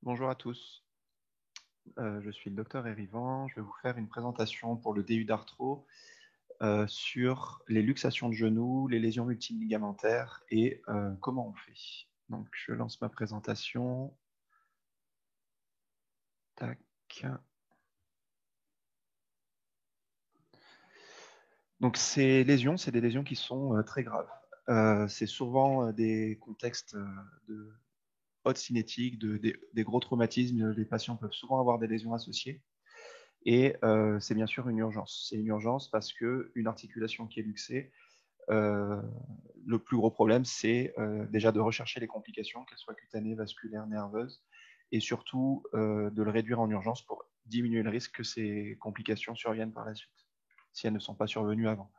Bonjour à tous, je suis le docteur Erivan. Je vais vous faire une présentation pour le DU d'arthro sur les luxations de genoux, les lésions multiligamentaires et comment on fait. Donc je lance ma présentation. Tac. Donc ces lésions, c'est des lésions qui sont très graves. C'est souvent des contextes de haute cinétique, des gros traumatismes. Les patients peuvent souvent avoir des lésions associées. Et c'est bien sûr une urgence. C'est une urgence parce qu'une articulation qui est luxée, le plus gros problème, c'est déjà de rechercher les complications, qu'elles soient cutanées, vasculaires, nerveuses, et surtout de le réduire en urgence pour diminuer le risque que ces complications surviennent par la suite, si elles ne sont pas survenues avant.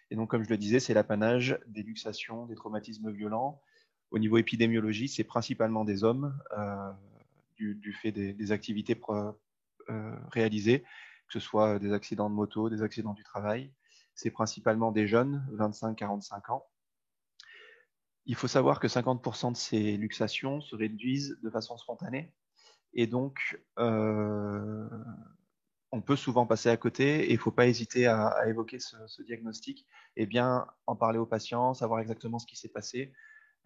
Et donc, comme je le disais, c'est l'apanage des luxations, des traumatismes violents. Au niveau épidémiologie, c'est principalement des hommes, du fait des activités réalisées, que ce soit des accidents de moto, des accidents du travail. C'est principalement des jeunes, 25-45 ans. Il faut savoir que 50% de ces luxations se réduisent de façon spontanée. Et donc, on peut souvent passer à côté et il ne faut pas hésiter à évoquer ce diagnostic et bien en parler aux patients, savoir exactement ce qui s'est passé.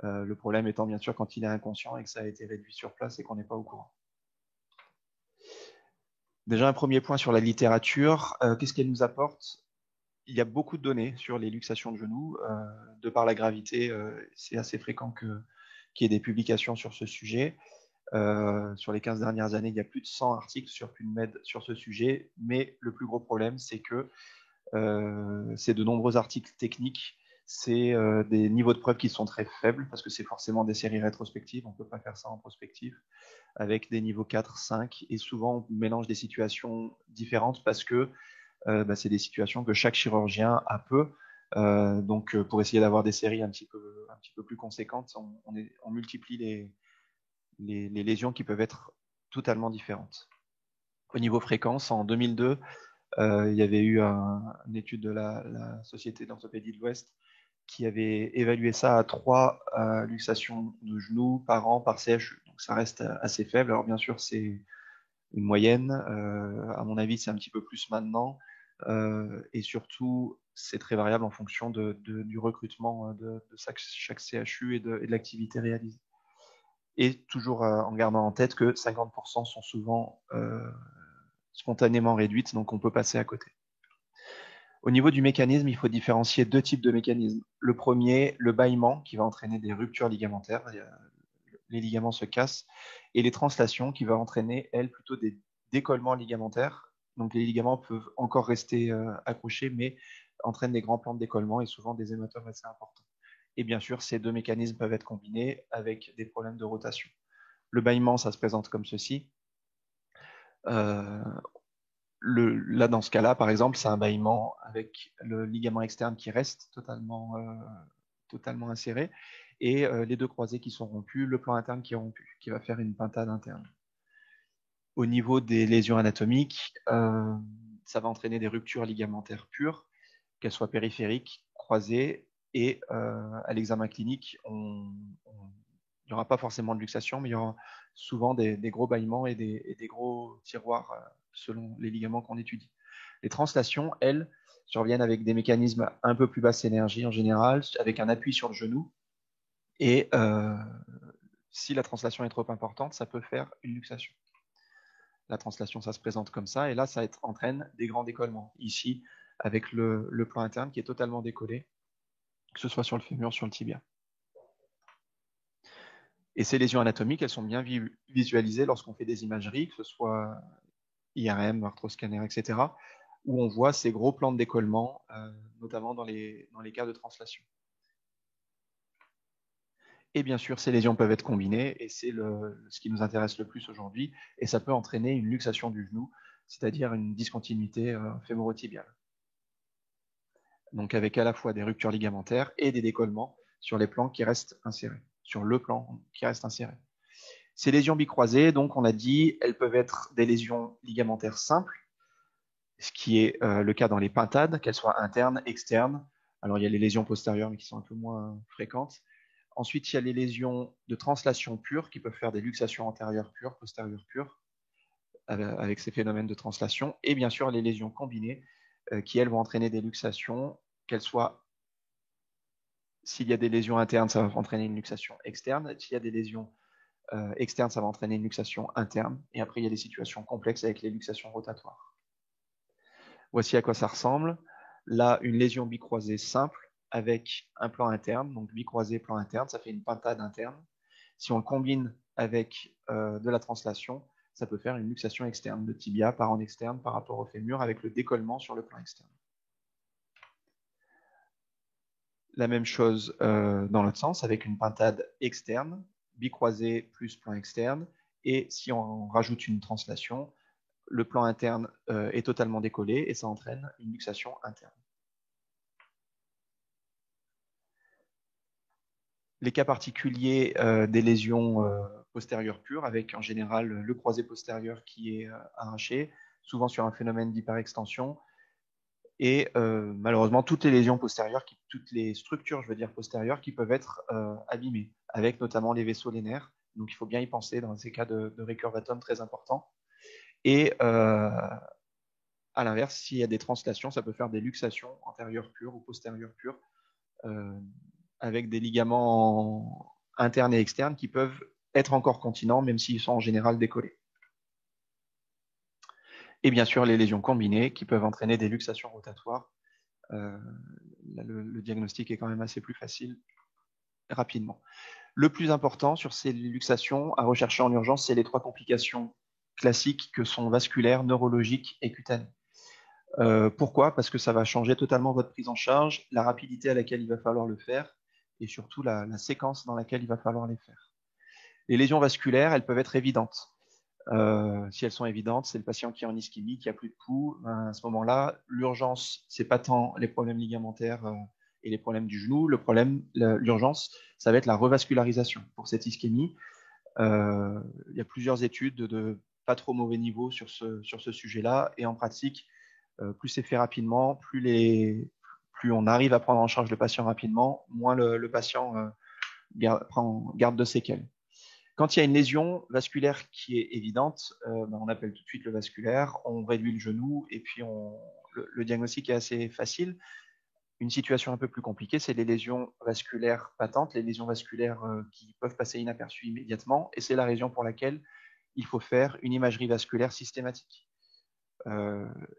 Le problème étant bien sûr quand il est inconscient et que ça a été réduit sur place et qu'on n'est pas au courant. Déjà un premier point sur la littérature, qu'est-ce qu'elle nous apporte? Il y a beaucoup de données sur les luxations de genoux. De par la gravité, c'est assez fréquent qu'il y ait des publications sur ce sujet. Sur les 15 dernières années, il y a plus de 100 articles sur PubMed sur ce sujet, mais le plus gros problème, c'est que c'est de nombreux articles techniques, c'est des niveaux de preuve qui sont très faibles, parce que c'est forcément des séries rétrospectives, on ne peut pas faire ça en prospective, avec des niveaux 4, 5, et souvent on mélange des situations différentes parce que c'est des situations que chaque chirurgien a peu. Donc, pour essayer d'avoir des séries un petit peu plus conséquentes, on multiplie les lésions qui peuvent être totalement différentes. Au niveau fréquence, en 2002, il y avait eu une étude de la Société d'orthopédie de l'Ouest qui avait évalué ça à 3 luxations de genoux par an par CHU. Donc ça reste assez faible. Alors bien sûr, c'est une moyenne. À mon avis, c'est un petit peu plus maintenant. Et surtout, c'est très variable en fonction du recrutement de chaque CHU et de l'activité réalisée. Et toujours en gardant en tête que 50% sont souvent spontanément réduites, donc on peut passer à côté. Au niveau du mécanisme, il faut différencier deux types de mécanismes. Le premier, le bâillement, qui va entraîner des ruptures ligamentaires, les ligaments se cassent, et les translations, qui va entraîner, elles, plutôt des décollements ligamentaires. Donc les ligaments peuvent encore rester accrochés, mais entraînent des grands plans de décollement et souvent des hématomes assez importants. Et bien sûr, ces deux mécanismes peuvent être combinés avec des problèmes de rotation. Le bâillement, ça se présente comme ceci. Euh, là, dans ce cas-là, par exemple, c'est un bâillement avec le ligament externe qui reste totalement inséré et les deux croisés qui sont rompus, le plan interne qui est rompu, qui va faire une pintade interne. Au niveau des lésions anatomiques, ça va entraîner des ruptures ligamentaires pures, qu'elles soient périphériques, croisées, et à l'examen clinique, il n'y aura pas forcément de luxation, mais il y aura souvent des gros bâillements et des gros tiroirs selon les ligaments qu'on étudie. Les translations, elles, surviennent avec des mécanismes un peu plus basse énergie en général, avec un appui sur le genou. Et si la translation est trop importante, ça peut faire une luxation. La translation, ça se présente comme ça, et là, ça entraîne des grands décollements. Ici, avec le plan interne qui est totalement décollé, que ce soit sur le fémur, sur le tibia. Et ces lésions anatomiques, elles sont bien visualisées lorsqu'on fait des imageries, que ce soit IRM, arthroscanner, etc., où on voit ces gros plans de décollement, notamment dans les cas de translation. Et bien sûr, ces lésions peuvent être combinées, et c'est ce qui nous intéresse le plus aujourd'hui, et ça peut entraîner une luxation du genou, c'est-à-dire une discontinuité fémoro-tibiale. Donc avec à la fois des ruptures ligamentaires et des décollements sur les plans qui restent insérés, sur le plan qui reste inséré. Ces lésions bicroisées, donc on a dit, elles peuvent être des lésions ligamentaires simples, ce qui est le cas dans les pintades, qu'elles soient internes, externes. Alors il y a les lésions postérieures, mais qui sont un peu moins fréquentes. Ensuite, il y a les lésions de translation pure qui peuvent faire des luxations antérieures pures, postérieures pures, avec ces phénomènes de translation. Et bien sûr, les lésions combinées qui, elles, vont entraîner des luxations, qu'elles soient, s'il y a des lésions internes, ça va entraîner une luxation externe. S'il y a des lésions externes, ça va entraîner une luxation interne. Et après, il y a des situations complexes avec les luxations rotatoires. Voici à quoi ça ressemble. Là, une lésion bicroisée simple avec un plan interne, donc bicroisé, plan interne, ça fait une pintade interne. Si on le combine avec de la translation, ça peut faire une luxation externe, le tibia part en externe par rapport au fémur avec le décollement sur le plan externe. La même chose dans l'autre sens avec une pintade externe, bicroisé plus plan externe, et si on rajoute une translation, le plan interne est totalement décollé et ça entraîne une luxation interne. Les cas particuliers des lésions postérieures pures, avec en général le croisé postérieur qui est arraché, souvent sur un phénomène d'hyperextension, et malheureusement toutes les lésions postérieures, toutes les structures, je veux dire postérieures, qui peuvent être abîmées, avec notamment les vaisseaux lainaires. Donc il faut bien y penser dans ces cas de récurvatum très importants. Et à l'inverse, s'il y a des translations, ça peut faire des luxations antérieures pures ou postérieures pures, avec des ligaments internes et externes qui peuvent être encore continents, même s'ils sont en général décollés. Et bien sûr, les lésions combinées qui peuvent entraîner des luxations rotatoires. Là, le diagnostic est quand même assez plus facile rapidement. Le plus important sur ces luxations à rechercher en urgence, c'est les 3 complications classiques que sont vasculaires, neurologiques et cutanées. Pourquoi? Parce que ça va changer totalement votre prise en charge, la rapidité à laquelle il va falloir le faire et surtout la séquence dans laquelle il va falloir les faire. Les lésions vasculaires, elles peuvent être évidentes. Si elles sont évidentes, c'est le patient qui est en ischémie, qui a plus de pouls. À ce moment-là, l'urgence, c'est pas tant les problèmes ligamentaires et les problèmes du genou. L'urgence, ça va être la revascularisation pour cette ischémie. Il y a plusieurs études de pas trop mauvais niveau sur ce sujet-là. Et en pratique, plus c'est fait rapidement, plus on arrive à prendre en charge le patient rapidement, moins le patient garde de séquelles. Quand il y a une lésion vasculaire qui est évidente, on appelle tout de suite le vasculaire, on réduit le genou et puis le diagnostic est assez facile. Une situation un peu plus compliquée, c'est les lésions vasculaires patentes, les lésions vasculaires qui peuvent passer inaperçues immédiatement, et c'est la raison pour laquelle il faut faire une imagerie vasculaire systématique.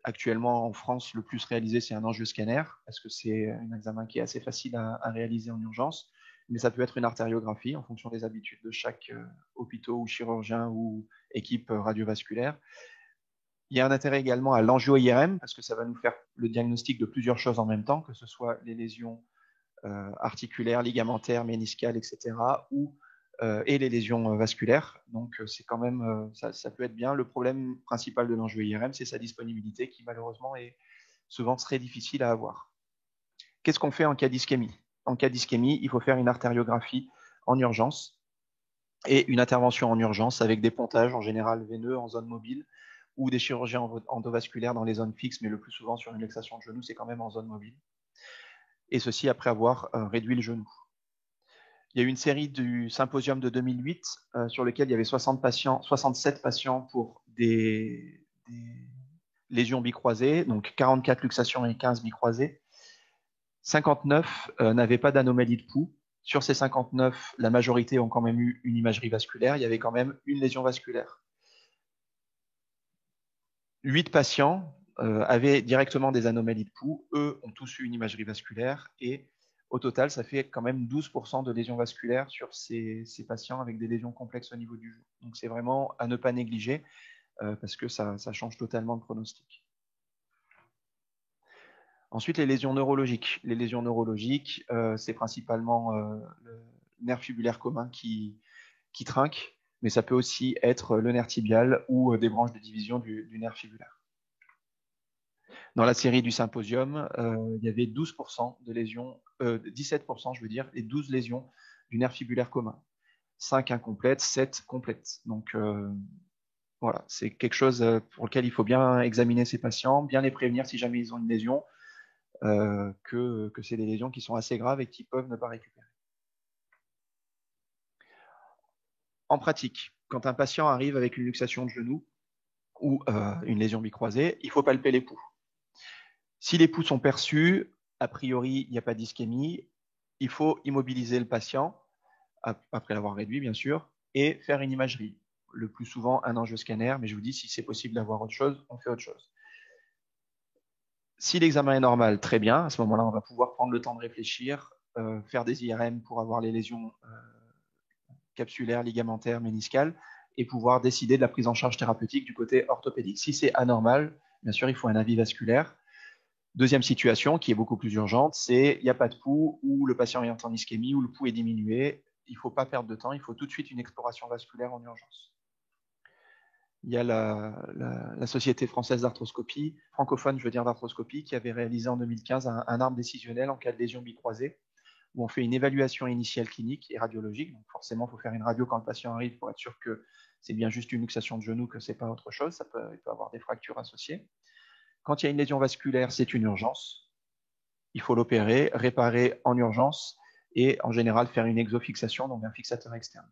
Actuellement, en France, le plus réalisé, c'est un angioscanner, parce que c'est un examen qui est assez facile à réaliser en urgence, mais ça peut être une artériographie en fonction des habitudes de chaque hôpital ou chirurgien ou équipe radiovasculaire. Il y a un intérêt également à l'angio-IRM, parce que ça va nous faire le diagnostic de plusieurs choses en même temps, que ce soit les lésions articulaires, ligamentaires, méniscales, etc., et les lésions vasculaires. Donc, c'est quand même, ça peut être bien. Le problème principal de l'angio-IRM, c'est sa disponibilité qui, malheureusement, est souvent très difficile à avoir. Qu'est-ce qu'on fait en cas d'ischémie? En cas d'ischémie, il faut faire une artériographie en urgence et une intervention en urgence avec des pontages, en général veineux, en zone mobile, ou des chirurgies endovasculaires dans les zones fixes, mais le plus souvent sur une luxation de genou, c'est quand même en zone mobile. Et ceci après avoir réduit le genou. Il y a eu une série du symposium de 2008 sur lequel il y avait 67 patients pour des lésions bicroisées, donc 44 luxations et 15 bicroisées. 59 n'avaient pas d'anomalie de pouls. Sur ces 59, la majorité ont quand même eu une imagerie vasculaire. Il y avait quand même une lésion vasculaire. 8 patients avaient directement des anomalies de pouls. Eux ont tous eu une imagerie vasculaire et au total, ça fait quand même 12% de lésions vasculaires sur ces patients avec des lésions complexes au niveau du genou. Donc c'est vraiment à ne pas négliger parce que ça change totalement le pronostic. Ensuite, les lésions neurologiques. Les lésions neurologiques, c'est principalement le nerf fibulaire commun qui trinque, mais ça peut aussi être le nerf tibial ou des branches de division du nerf fibulaire. Dans la série du symposium, il y avait 12% de lésions, 17%, je veux dire, et 12 lésions du nerf fibulaire commun. 5 incomplètes, 7 complètes. Donc voilà, c'est quelque chose pour lequel il faut bien examiner ces patients, bien les prévenir si jamais ils ont une lésion, que c'est des lésions qui sont assez graves et qui peuvent ne pas récupérer. En pratique, quand un patient arrive avec une luxation de genou ou une lésion bicroisée, il faut palper les pouls. Si les pouls sont perçus, a priori, il n'y a pas d'ischémie, il faut immobiliser le patient, après l'avoir réduit bien sûr, et faire une imagerie. Le plus souvent, un angioscanner, mais je vous dis, si c'est possible d'avoir autre chose, on fait autre chose. Si l'examen est normal, très bien. À ce moment-là, on va pouvoir prendre le temps de réfléchir, faire des IRM pour avoir les lésions capsulaires, ligamentaires, méniscales, et pouvoir décider de la prise en charge thérapeutique du côté orthopédique. Si c'est anormal, bien sûr, il faut un avis vasculaire. Deuxième situation, qui est beaucoup plus urgente, c'est il n'y a pas de pouls, ou le patient est en ischémie, ou le pouls est diminué. Il ne faut pas perdre de temps, il faut tout de suite une exploration vasculaire en urgence. Il y a la Société française d'arthroscopie, francophone, je veux dire d'arthroscopie, qui avait réalisé en 2015 un arbre décisionnel en cas de lésion bicroisée, où on fait une évaluation initiale clinique et radiologique. Donc forcément, il faut faire une radio quand le patient arrive pour être sûr que c'est bien juste une luxation de genou, que ce n'est pas autre chose. Il peut avoir des fractures associées. Quand il y a une lésion vasculaire, c'est une urgence. Il faut l'opérer, réparer en urgence et en général faire une exofixation, donc un fixateur externe.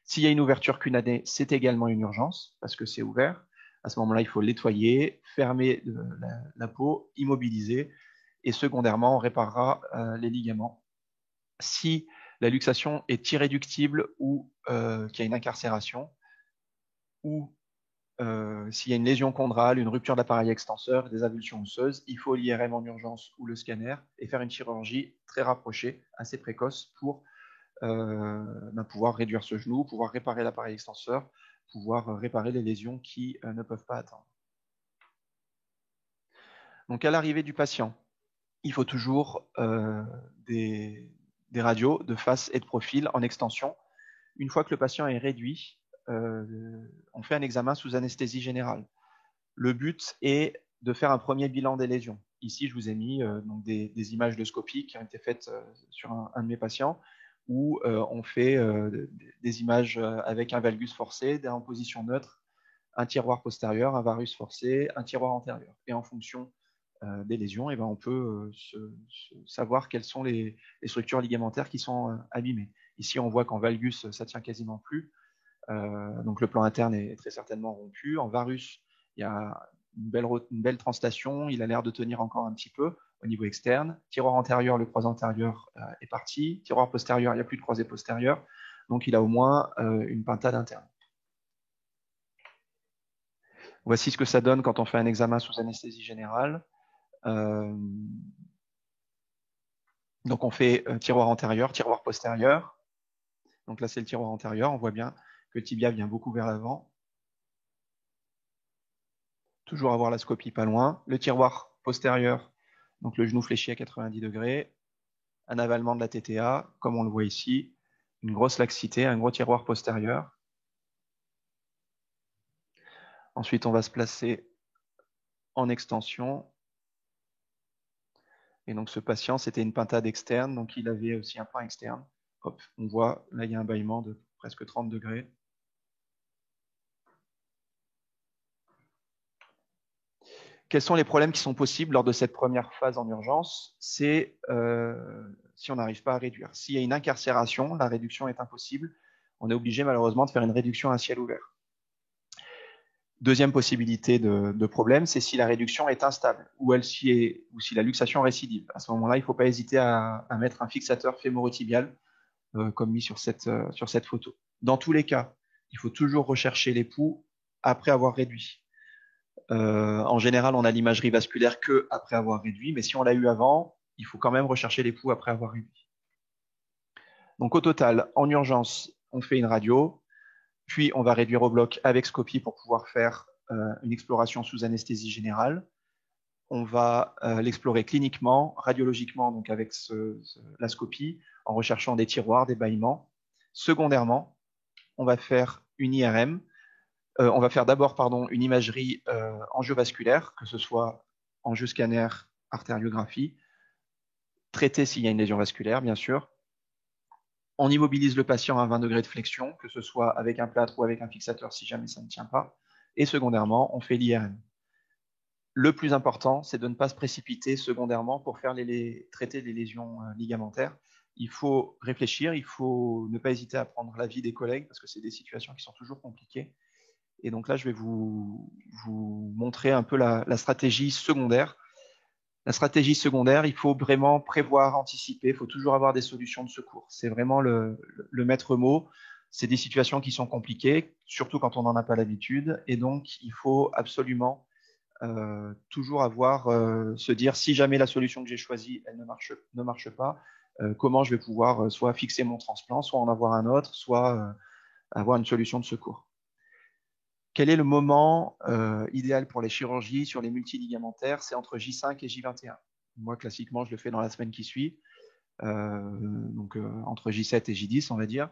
S'il y a une ouverture cunanée, c'est également une urgence parce que c'est ouvert. À ce moment-là, il faut nettoyer, fermer la peau, immobiliser et secondairement, on réparera les ligaments. Si la luxation est irréductible ou qu'il y a une incarcération ou s'il y a une lésion chondrale, une rupture de l'appareil extenseur, des avulsions osseuses, il faut l'IRM en urgence ou le scanner et faire une chirurgie très rapprochée, assez précoce pour pouvoir réduire ce genou, pouvoir réparer l'appareil extenseur, pouvoir réparer les lésions qui ne peuvent pas attendre. Donc à l'arrivée du patient, il faut toujours des radios de face et de profil en extension. Une fois que le patient est réduit, on fait un examen sous anesthésie générale. Le but est de faire un premier bilan des lésions. Ici, je vous ai mis donc des images de scopie qui ont été faites sur un de mes patients où on fait des images avec un valgus forcé, en position neutre, un tiroir postérieur, un varus forcé, un tiroir antérieur. Et en fonction des lésions, on peut savoir quelles sont les structures ligamentaires qui sont abîmées. Ici, on voit qu'en valgus, ça tient quasiment plus. Donc le plan interne est très certainement rompu. En varus, il y a une belle translation, il a l'air de tenir encore un petit peu au niveau externe. Tiroir antérieur, le croisé antérieur est parti. Tiroir postérieur, il n'y a plus de croisé postérieur. Donc il a au moins une pintade interne. Voici ce que ça donne quand on fait un examen sous anesthésie générale. Donc on fait tiroir antérieur, tiroir postérieur. Donc là c'est le tiroir antérieur, on voit bien que le tibia vient beaucoup vers l'avant. Toujours avoir la scopie pas loin. Le tiroir postérieur, donc le genou fléchi à 90 degrés. Un avalement de la TTA, comme on le voit ici. Une grosse laxité, un gros tiroir postérieur. Ensuite, on va se placer en extension. Et donc, ce patient, c'était une pintade externe, donc il avait aussi un point externe. Hop, on voit, là, il y a un bâillement de presque 30 degrés. Quels sont les problèmes qui sont possibles lors de cette première phase en urgence? C'est si on n'arrive pas à réduire. S'il y a une incarcération, la réduction est impossible. On est obligé malheureusement de faire une réduction à ciel ouvert. Deuxième possibilité de problème, c'est si la réduction est instable ou si la luxation récidive. À ce moment-là, il ne faut pas hésiter à mettre un fixateur fémorotibial comme mis sur cette photo. Dans tous les cas, il faut toujours rechercher les pouls après avoir réduit. En général, on a l'imagerie vasculaire que après avoir réduit, mais si on l'a eu avant, il faut quand même rechercher les pouls après avoir réduit. Donc au total, en urgence, on fait une radio, puis on va réduire au bloc avec scopie pour pouvoir faire une exploration sous anesthésie générale. On va l'explorer cliniquement, radiologiquement, donc avec la scopie, en recherchant des tiroirs, des bâillements. Secondairement, on va faire une IRM. On va faire d'abord une imagerie angiovasculaire, que ce soit angioscanner, artériographie, traiter s'il y a une lésion vasculaire, bien sûr. On immobilise le patient à 20 degrés de flexion, que ce soit avec un plâtre ou avec un fixateur si jamais ça ne tient pas. Et secondairement, on fait l'IRM. Le plus important, c'est de ne pas se précipiter secondairement pour faire traiter les lésions ligamentaires. il faut réfléchir, il faut ne pas hésiter à prendre l'avis des collègues parce que c'est des situations qui sont toujours compliquées. Et donc là, je vais vous montrer un peu la stratégie secondaire. La stratégie secondaire, il faut vraiment prévoir, anticiper, il faut toujours avoir des solutions de secours. C'est vraiment le maître mot. C'est des situations qui sont compliquées, surtout quand on n'en a pas l'habitude. Et donc, il faut absolument toujours se dire si jamais la solution que j'ai choisie elle ne marche pas, comment je vais pouvoir soit fixer mon transplant, soit en avoir un autre, soit avoir une solution de secours. Quel est le moment idéal pour les chirurgies sur les multiligamentaires? C'est entre J5 et J21. Moi, classiquement, je le fais dans la semaine qui suit, entre J7 et J10, on va dire,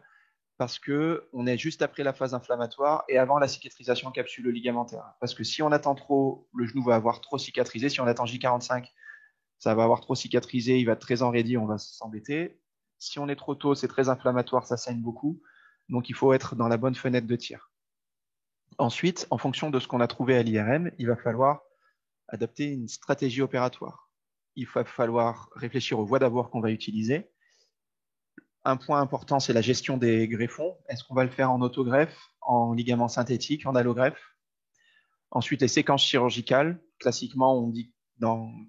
parce qu'on est juste après la phase inflammatoire et avant la cicatrisation capsulo-ligamentaire. Parce que si on attend trop, le genou va avoir trop cicatrisé. Si on attend J45, ça va avoir trop cicatrisé, il va être très enraidi, on va s'embêter. Si on est trop tôt, c'est très inflammatoire, ça saigne beaucoup. Donc, il faut être dans la bonne fenêtre de tir. Ensuite, en fonction de ce qu'on a trouvé à l'IRM, il va falloir adapter une stratégie opératoire. Il va falloir réfléchir aux voies d'avoir qu'on va utiliser. Un point important, c'est la gestion des greffons. Est-ce qu'on va le faire en autogreffe, en ligament synthétique, en allogreffe? Ensuite, les séquences chirurgicales. Classiquement, on dit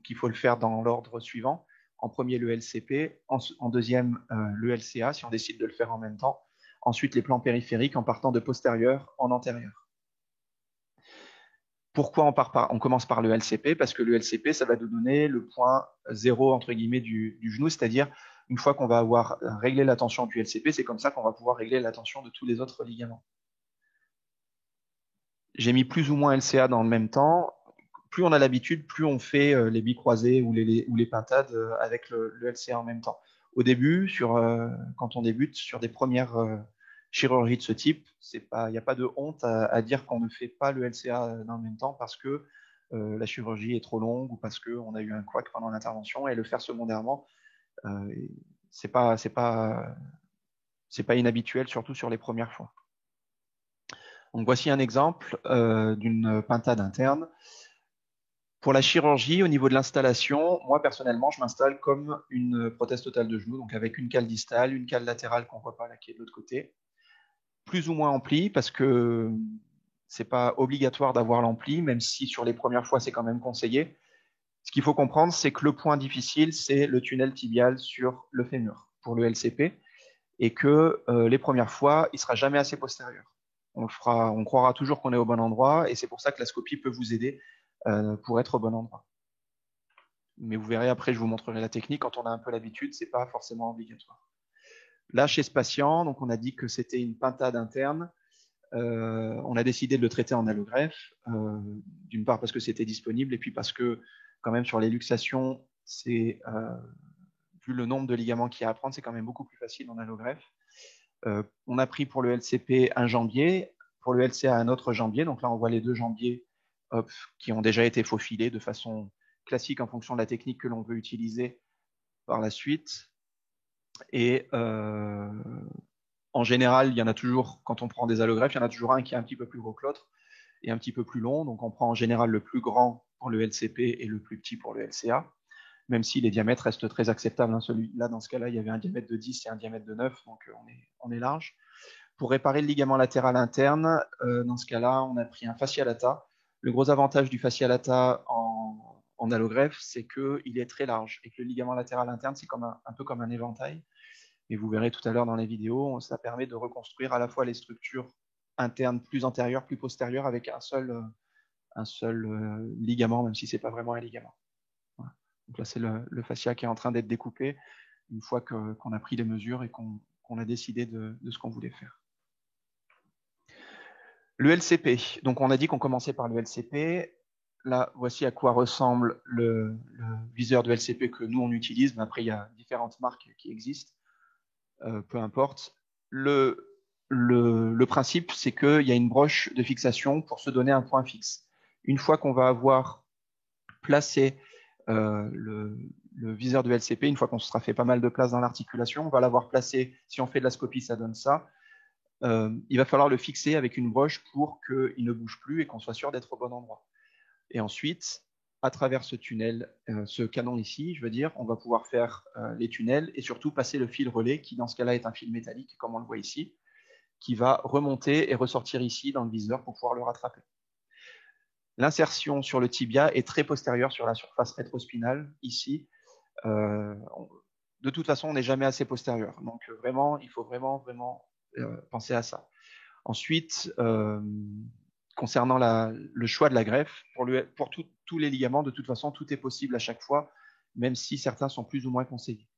qu'il faut le faire dans l'ordre suivant. En premier, le LCP. En deuxième, le LCA, si on décide de le faire en même temps. Ensuite, les plans périphériques en partant de postérieur en antérieur. Pourquoi on commence par le LCP? Parce que le LCP, ça va nous donner le point 0 entre guillemets du genou, c'est-à-dire une fois qu'on va avoir réglé la tension du LCP, c'est comme ça qu'on va pouvoir régler la tension de tous les autres ligaments. J'ai mis plus ou moins LCA dans le même temps. Plus on a l'habitude, plus on fait les bicroisés ou les pintades avec le LCA en même temps. Au début, quand on débute sur des premières chirurgies de ce type, il n'y a pas de honte à dire qu'on ne fait pas le LCA dans le même temps parce que la chirurgie est trop longue ou parce qu'on a eu un couac pendant l'intervention, et le faire secondairement, c'est pas inhabituel, surtout sur les premières fois. Donc voici un exemple d'une pintade interne. Pour la chirurgie, au niveau de l'installation, moi personnellement, je m'installe comme une prothèse totale de genou, donc avec une cale distale, une cale latérale qu'on ne voit pas là qui est de l'autre côté, plus ou moins ampli, parce que c'est pas obligatoire d'avoir l'ampli, même si sur les premières fois c'est quand même conseillé. Ce qu'il faut comprendre, c'est que le point difficile, c'est le tunnel tibial sur le fémur pour le LCP, et que les premières fois, il sera jamais assez postérieur. On croira toujours qu'on est au bon endroit, et c'est pour ça que la scopie peut vous aider pour être au bon endroit. Mais vous verrez après, je vous montrerai la technique. Quand on a un peu l'habitude, c'est pas forcément obligatoire. Là, chez ce patient, donc on a dit que c'était une pintade interne. On a décidé de le traiter en allogreffe, d'une part parce que c'était disponible, et puis parce que quand même sur les luxations, vu le nombre de ligaments qu'il y a à prendre, c'est quand même beaucoup plus facile en allogreffe. On a pris pour le LCP un jambier, pour le LCA un autre jambier. Donc là, on voit les deux jambiers qui ont déjà été faufilés de façon classique en fonction de la technique que l'on veut utiliser par la suite. Et en général, il y en a toujours, quand on prend des allogreffes, il y en a toujours un qui est un petit peu plus gros que l'autre et un petit peu plus long. Donc on prend en général le plus grand pour le LCP et le plus petit pour le LCA, même si les diamètres restent très acceptables. Celui-là, dans ce cas-là, il y avait un diamètre de 10 et un diamètre de 9, donc on est large. Pour réparer le ligament latéral interne, dans ce cas-là, on a pris un fascia lata. Le gros avantage du fascia lata en allogreffe, c'est qu'il est très large et que le ligament latéral interne, c'est un peu comme un éventail. Et vous verrez tout à l'heure dans les vidéos, ça permet de reconstruire à la fois les structures internes plus antérieures, plus postérieures avec un seul ligament, même si ce n'est pas vraiment un ligament. Voilà. Donc là, c'est le fascia qui est en train d'être découpé une fois qu'on a pris les mesures et qu'on a décidé de ce qu'on voulait faire. Le LCP. Donc, on a dit qu'on commençait par le LCP. Là, voici à quoi ressemble le viseur de LCP que nous, on utilise. Mais après, il y a différentes marques qui existent. Peu importe. Le principe, c'est qu'il y a une broche de fixation pour se donner un point fixe. Une fois qu'on va avoir placé le viseur de LCP, une fois qu'on se sera fait pas mal de place dans l'articulation, on va l'avoir placé, si on fait de la scopie, ça donne ça. Il va falloir le fixer avec une broche pour qu'il ne bouge plus et qu'on soit sûr d'être au bon endroit. Et ensuite, à travers ce tunnel, ce canon ici, je veux dire, on va pouvoir faire les tunnels et surtout passer le fil relais qui, dans ce cas-là, est un fil métallique, comme on le voit ici, qui va remonter et ressortir ici dans le viseur pour pouvoir le rattraper. L'insertion sur le tibia est très postérieure sur la surface rétrospinale, ici. De toute façon, on n'est jamais assez postérieur. Donc, vraiment, il faut vraiment penser à ça. Ensuite, concernant le choix de la greffe, pour tous les ligaments, de toute façon, tout est possible à chaque fois, même si certains sont plus ou moins conseillés.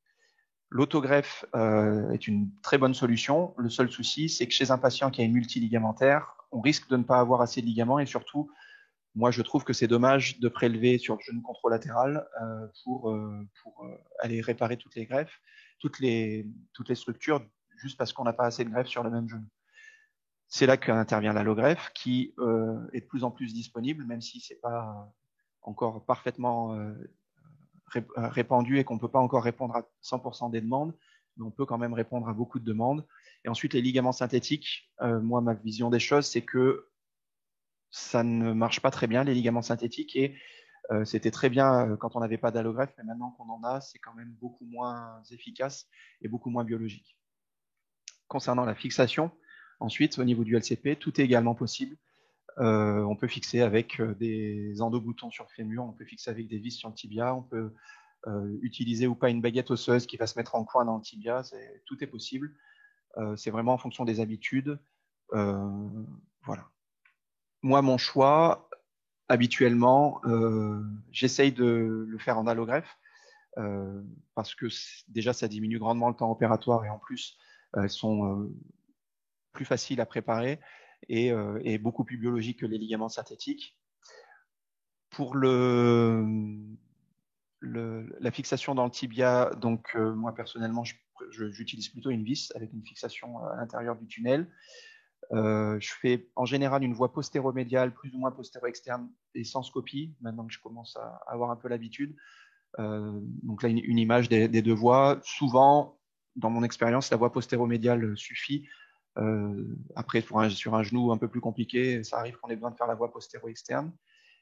L'autogreffe est une très bonne solution. Le seul souci, c'est que chez un patient qui a une multiligamentaire, on risque de ne pas avoir assez de ligaments et surtout, moi, je trouve que c'est dommage de prélever sur le genou controlatéral pour aller réparer toutes les greffes, toutes les structures, juste parce qu'on n'a pas assez de greffes sur le même genou. C'est là qu'intervient l'allogreffe, qui est de plus en plus disponible, même si ce n'est pas encore parfaitement répandu et qu'on ne peut pas encore répondre à 100% des demandes, mais on peut quand même répondre à beaucoup de demandes. Et ensuite, les ligaments synthétiques, moi, ma vision des choses, c'est que ça ne marche pas très bien, les ligaments synthétiques, et c'était très bien quand on n'avait pas d'allogreffe, mais maintenant qu'on en a, c'est quand même beaucoup moins efficace et beaucoup moins biologique. Concernant la fixation, ensuite, au niveau du LCP, tout est également possible. On peut fixer avec des endoboutons sur le fémur, on peut fixer avec des vis sur le tibia, on peut utiliser ou pas une baguette osseuse qui va se mettre en coin dans le tibia, tout est possible. C'est vraiment en fonction des habitudes. Voilà. Moi, mon choix, habituellement, j'essaye de le faire en allogreffe parce que déjà, ça diminue grandement le temps opératoire et en plus, elles sont plus faciles à préparer et beaucoup plus biologiques que les ligaments synthétiques. Pour la fixation dans le tibia, donc moi personnellement, j'utilise plutôt une vis avec une fixation à l'intérieur du tunnel. Je fais en général une voie postéromédiale, plus ou moins postéro-externe et sans scopie, maintenant que je commence à avoir un peu l'habitude. Donc là, une image des deux voies. Souvent, dans mon expérience, la voie postéromédiale suffit. Après, sur un genou un peu plus compliqué, ça arrive qu'on ait besoin de faire la voie postéro-externe.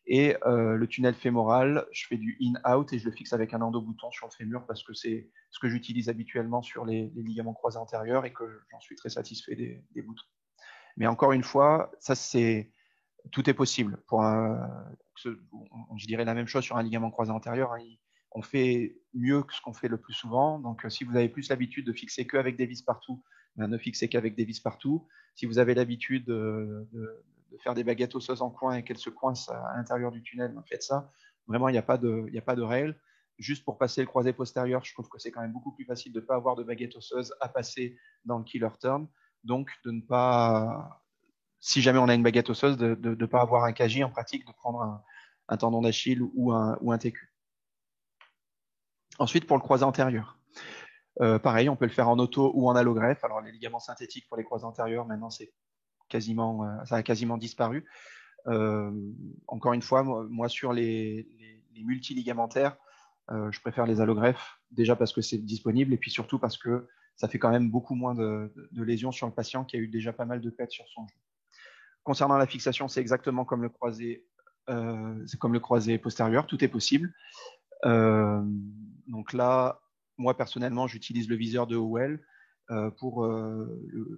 Et le tunnel fémoral, je fais du in-out et je le fixe avec un endobouton sur le fémur parce que c'est ce que j'utilise habituellement sur les ligaments croisés antérieurs et que j'en suis très satisfait des boutons. Mais encore une fois, tout est possible. Je dirais la même chose sur un ligament croisé antérieur. On fait mieux que ce qu'on fait le plus souvent. Donc, si vous avez plus l'habitude de fixer qu'avec des vis partout, ne fixez qu'avec des vis partout. Si vous avez l'habitude de faire des baguettes osseuses en coin et qu'elles se coincent à l'intérieur du tunnel, faites ça. Vraiment, il n'y a pas de règle. Juste pour passer le croisé postérieur, je trouve que c'est quand même beaucoup plus facile de ne pas avoir de baguette osseuse à passer dans le killer turn. Donc, de ne pas, si jamais on a une baguette osseuse, de ne pas avoir un KJ en pratique, de prendre un tendon d'Achille ou un TQ. Ensuite, pour le croisé antérieur. Pareil, on peut le faire en auto ou en allogreffe. Alors, les ligaments synthétiques pour les croisés antérieurs, maintenant, ça a quasiment disparu. Encore une fois, moi sur les multiligamentaires, je préfère les allogreffes, déjà parce que c'est disponible et puis surtout parce que ça fait quand même beaucoup moins de lésions sur le patient qui a eu déjà pas mal de pètes sur son genou. Concernant la fixation, c'est exactement comme le croisé postérieur, tout est possible. Donc là, moi personnellement, j'utilise le viseur de Howell pour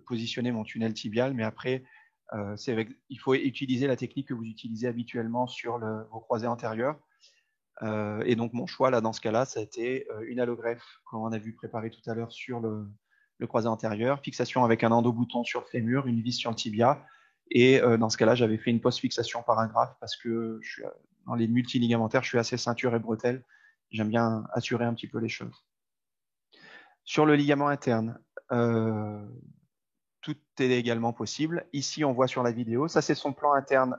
positionner mon tunnel tibial, mais après, il faut utiliser la technique que vous utilisez habituellement sur vos croisés antérieurs. Et donc mon choix là dans ce cas-là, ça a été une allogreffe qu'on a vu préparer tout à l'heure sur le croisé antérieur, fixation avec un endobouton sur le fémur, une vis sur le tibia, et dans ce cas-là, j'avais fait une post-fixation par un graphe parce que dans les multiligamentaires, je suis assez ceinture et bretelle. J'aime bien assurer un petit peu les choses. Sur le ligament interne, tout est également possible. Ici, on voit sur la vidéo, ça c'est son plan interne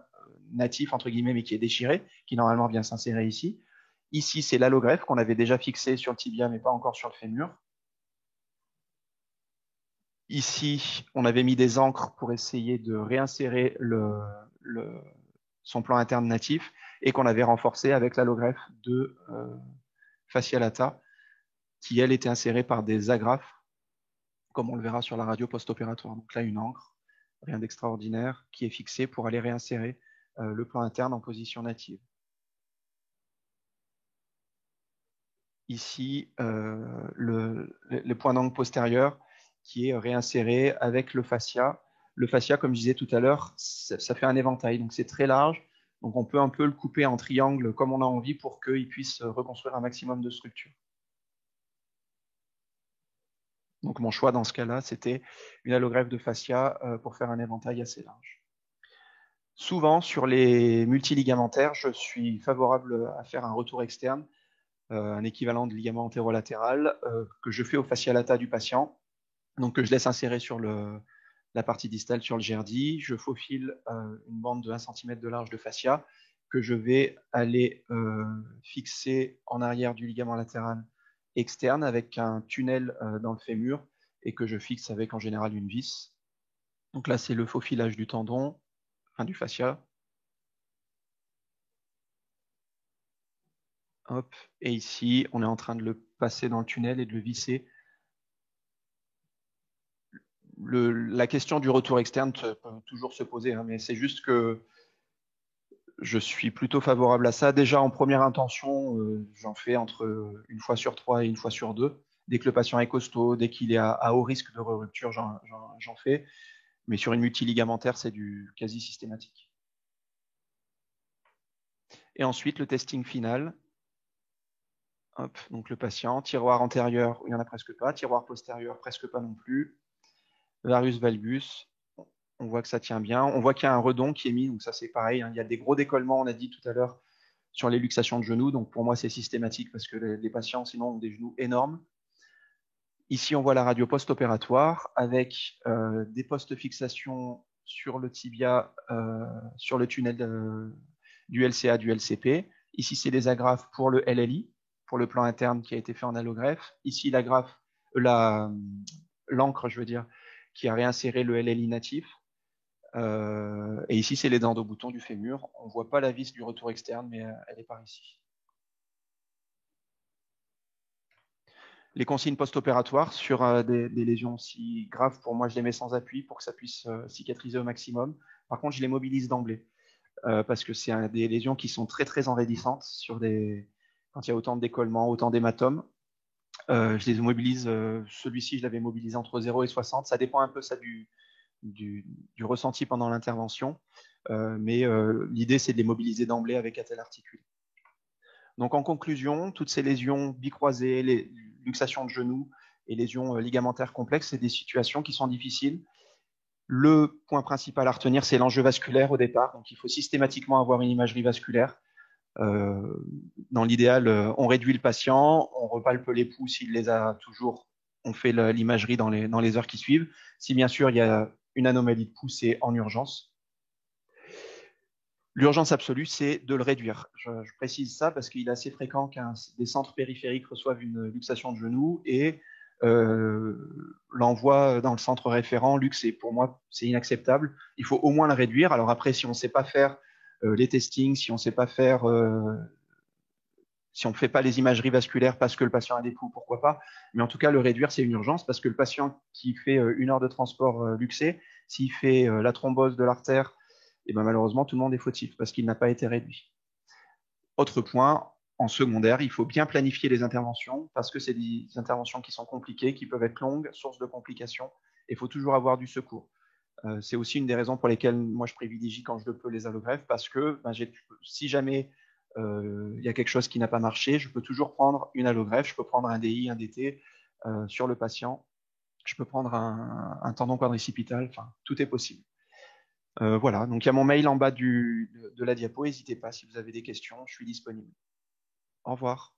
natif, entre guillemets, mais qui est déchiré, qui normalement vient s'insérer ici. Ici, c'est l'allogreffe qu'on avait déjà fixé sur le tibia, mais pas encore sur le fémur. Ici, on avait mis des encres pour essayer de réinsérer son plan interne natif et qu'on avait renforcé avec l'allogreffe de Facialata, qui, elle, était insérée par des agrafes, comme on le verra sur la radio post-opératoire. Donc là, une encre, rien d'extraordinaire, qui est fixée pour aller réinsérer le plan interne en position native. ici le point d'angle postérieur qui est réinséré avec le fascia. Le fascia, comme je disais tout à l'heure, ça fait un éventail, donc c'est très large. Donc on peut un peu le couper en triangle comme on a envie pour qu'il puisse reconstruire un maximum de structure. Donc mon choix dans ce cas-là, c'était une allogreffe de fascia pour faire un éventail assez large. Souvent, sur les multiligamentaires, je suis favorable à faire un retour externe, un équivalent de ligament antérolatéral que je fais au fascia lata du patient, donc que je laisse insérer sur la partie distale sur le GERDI. Je faufile une bande de 1 cm de large de fascia que je vais aller fixer en arrière du ligament latéral externe avec un tunnel dans le fémur et que je fixe avec en général une vis. Donc là, c'est le faufilage du tendon, enfin du fascia. Hop. Et ici, on est en train de le passer dans le tunnel et de le visser. La question du retour externe peut toujours se poser, hein, mais c'est juste que je suis plutôt favorable à ça. Déjà, en première intention, j'en fais entre 1 fois sur 3 et 1 fois sur 2. Dès que le patient est costaud, dès qu'il est à haut risque de rupture, j'en fais. Mais sur une multiligamentaire, c'est du quasi systématique. Et ensuite, le testing final. Hop, donc le patient, tiroir antérieur, il n'y en a presque pas, tiroir postérieur, presque pas non plus. Varus valgus, on voit que ça tient bien. On voit qu'il y a un redond qui est mis, donc ça c'est pareil, hein. Il y a des gros décollements, on a dit tout à l'heure, sur les luxations de genoux. Donc pour moi, c'est systématique parce que les patients, sinon, ont des genoux énormes. Ici, on voit la radio post-opératoire avec des post-fixations sur le tibia, sur le tunnel du LCA, du LCP. Ici, c'est des agrafes pour le LLI, pour le plan interne qui a été fait en allogreffe. Ici, l'agrafe, l'encre, je veux dire, qui a réinséré le LLI natif. Et ici, c'est les dents de bouton du fémur. On ne voit pas la vis du retour externe, mais elle est par ici. Les consignes post-opératoires sur des lésions si graves, pour moi, je les mets sans appui pour que ça puisse cicatriser au maximum. Par contre, je les mobilise d'emblée parce que c'est des lésions qui sont très, très enraidissantes quand il y a autant de décollements, autant d'hématomes. Je les mobilise. Celui-ci, je l'avais mobilisé entre 0 et 60. Ça dépend un peu ça du ressenti pendant l'intervention. Mais l'idée, c'est de les mobiliser d'emblée avec attelle articulée. Donc en conclusion, toutes ces lésions bicroisées, les luxations de genoux et lésions ligamentaires complexes, c'est des situations qui sont difficiles. Le point principal à retenir, c'est l'enjeu vasculaire au départ. Donc il faut systématiquement avoir une imagerie vasculaire. Dans l'idéal, on réduit le patient, on repalpe les pouls s'il les a toujours. On fait l'imagerie dans les heures qui suivent. Si bien sûr il y a une anomalie de pouls, c'est en urgence. L'urgence absolue, c'est de le réduire. Je précise ça parce qu'il est assez fréquent qu'un des centres périphériques reçoivent une luxation de genou et l'envoie dans le centre référent luxé. Pour moi, c'est inacceptable. Il faut au moins le réduire. Alors après, si on ne sait pas faire les testings, si on ne sait pas faire, si on ne fait pas les imageries vasculaires parce que le patient a des pouls, pourquoi pas. Mais en tout cas, le réduire, c'est une urgence parce que le patient qui fait 1 heure de transport luxé, s'il fait la thrombose de l'artère, et ben malheureusement, tout le monde est fautif parce qu'il n'a pas été réduit. Autre point, en secondaire, il faut bien planifier les interventions parce que c'est des interventions qui sont compliquées, qui peuvent être longues, source de complications, et il faut toujours avoir du secours. C'est aussi une des raisons pour lesquelles moi je privilégie quand je le peux les allogreffes parce que si jamais il y a quelque chose qui n'a pas marché, je peux toujours prendre une allogreffe, je peux prendre un DI, un DT sur le patient, je peux prendre un tendon quadricipital, enfin tout est possible. Voilà, donc il y a mon mail en bas de la diapo, n'hésitez pas si vous avez des questions, je suis disponible. Au revoir.